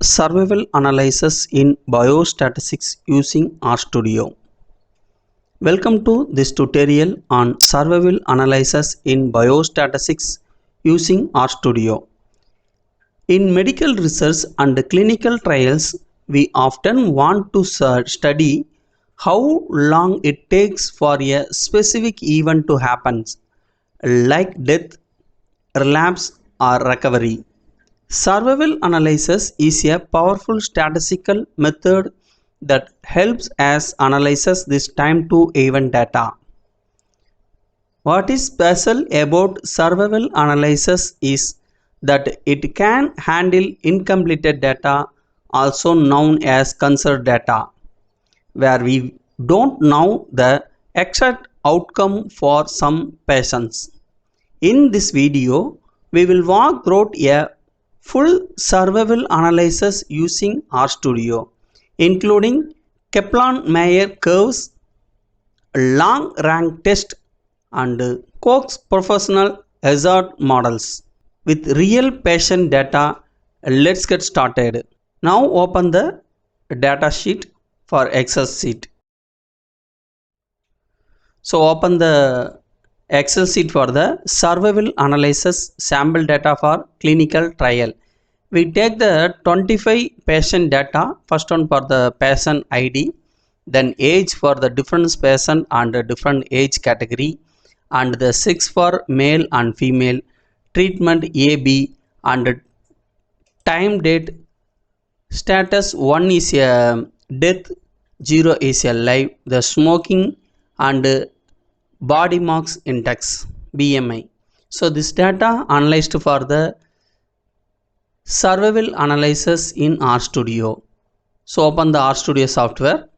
Survival analysis in biostatistics using RStudio. Welcome to this tutorial on survival analysis in biostatistics using RStudio. In medical research and clinical trials, we often want to study how long it takes for a specific event to happen, like death, relapse, or recovery. Survival analysis is a powerful statistical method that helps us analyze this time to event data. What is special about survival analysis is that it can handle incomplete data, also known as conserved data, where we don't know the exact outcome for some patients. In this video, we will walk through a full survival analysis using RStudio, including Kaplan-Meier curves, long rank test, and Cox Proportional Hazard Models. With real patient data, let's get started. Now open the data sheet for Excel sheet. So open the Excel sheet for the survival analysis sample data for clinical trial. We take the 25 patient data, first one for the patient ID, then age for the different patient and different age category, and the sex for male and female, treatment AB, and time date. Status 1 is a death, 0 is a life, the smoking, and body mass index BMI. So this data analyzed for the survival analysis in RStudio. So open the RStudio software.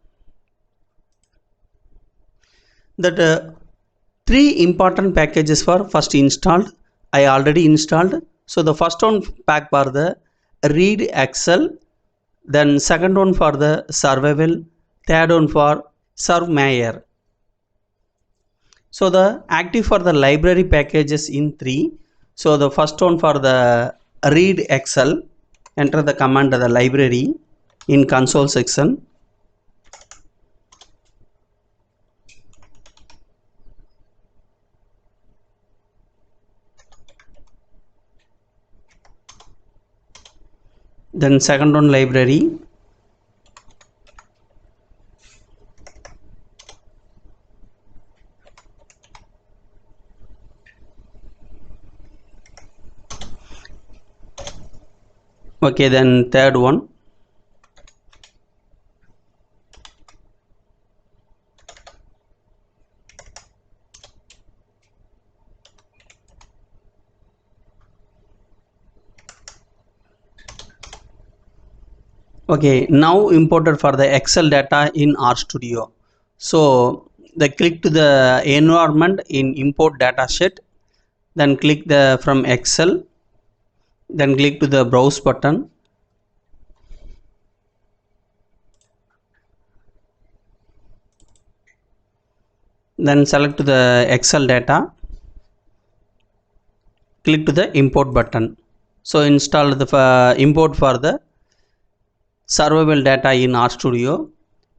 That three important packages for first installed. I already installed. So the first one pack for the read Excel, then second one for the survival, third one for Surveyor. So the active for the library packages in 3. So the first one for the read Excel, enter the command the library in console section. Then second one library. Okay, then third one. Okay, now imported for the Excel data in RStudio. So the click to the environment in import dataset, then click the from Excel, then click to the browse button. Then select the Excel data, click to the import button. So install the import for the survival data in RStudio.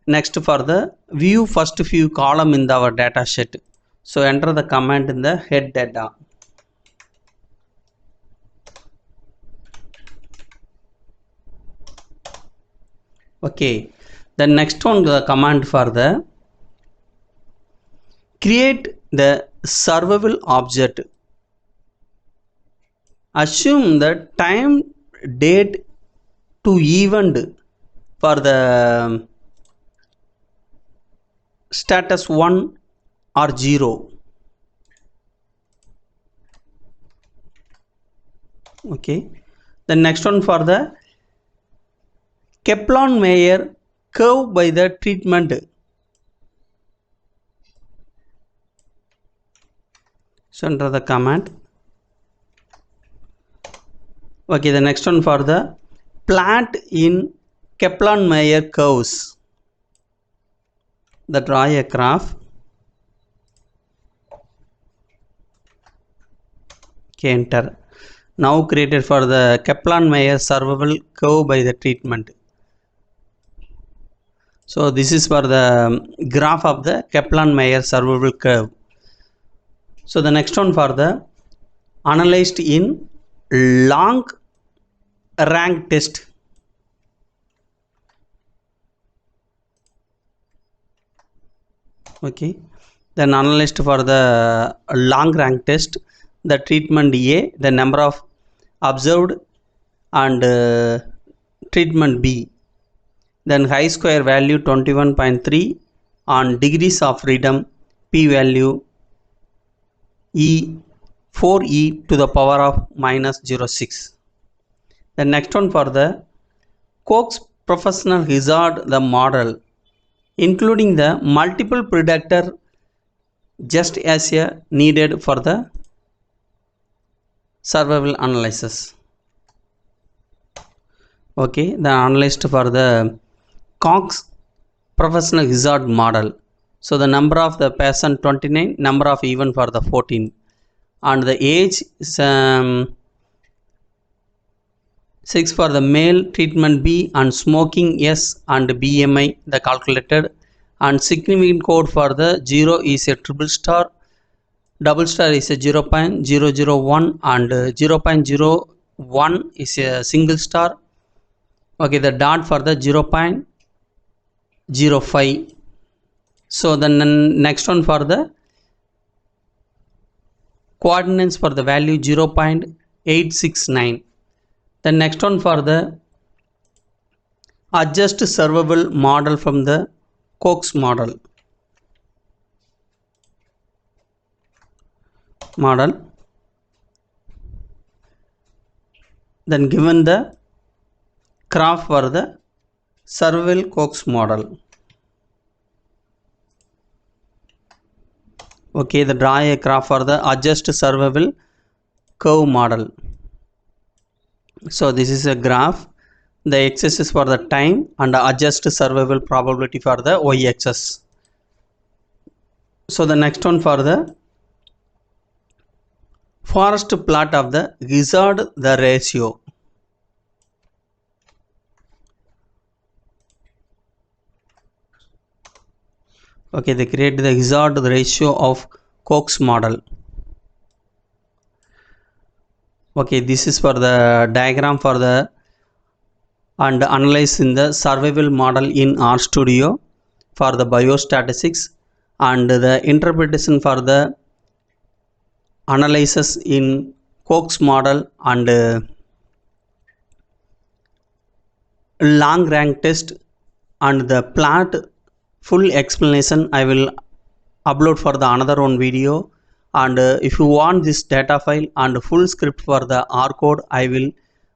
Next for the view first few column in our data set. So enter the command in the head data. Okay, the next one the command for the create the survival object. Assume the time, date to event for the status 1 or 0. Okay, the next one for the Kaplan-Meier curve by the treatment. So enter the command. Okay, the next one for the plot in Kaplan-Meier curves. Draw a graph. Okay, enter. now created for the Kaplan-Meier survival curve by the treatment. So this is for the graph of the Kaplan-Meier survival curve. So the next one for the analyzed in long rank test. Okay, then analyzed for the long rank test, the treatment A, the number of observed, and treatment B, then chi-square value 21.3 on degrees of freedom, p value e 4e to the power of minus 0.6. The next one for the Cox Proportional Hazard the model, including the multiple predictor just as a needed for the survival analysis. Okay, the analyst for the Cox Proportional Hazard Model. So the number of the patient 29, number of event for the 14, and the age is 6 for the male, treatment B, and smoking S, and BMI the calculated, and significant code for the 0 is a triple star, double star is a 0.001, and 0.01 is a single star. Okay, the dot for the 0.05. So then next one for the coordinates for the value 0.869. The next one for the adjust survival model from the Cox model. Then given the graph for the survival Cox model. Okay, the draw a graph for the adjust survival curve model. So this is a graph, the x-axis is for the time and adjust survival probability for the y-axis. So the next one for the forest plot of the hazard the ratio. Okay, they create the hazard ratio of Cox model. Okay, this is for the diagram for the and analyze in the survival model in RStudio for the biostatistics, and the interpretation for the analysis in Cox model and long rank test, and the plot full explanation I will upload for the another one video. And if you want this data file and full script for the R code, I will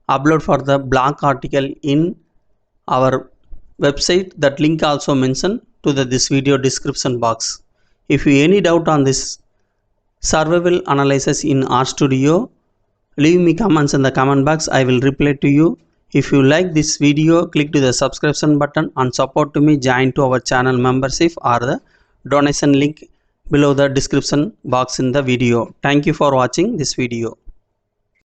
upload for the blog article in our website. That link also mentioned to this video description box. If you any doubt on this survival analysis in RStudio, leave me comments in the comment box. I will reply to you. If you like this video, click to the subscription button and support to me. Join to our channel membership or the donation link below the description box in the video. Thank you for watching this video.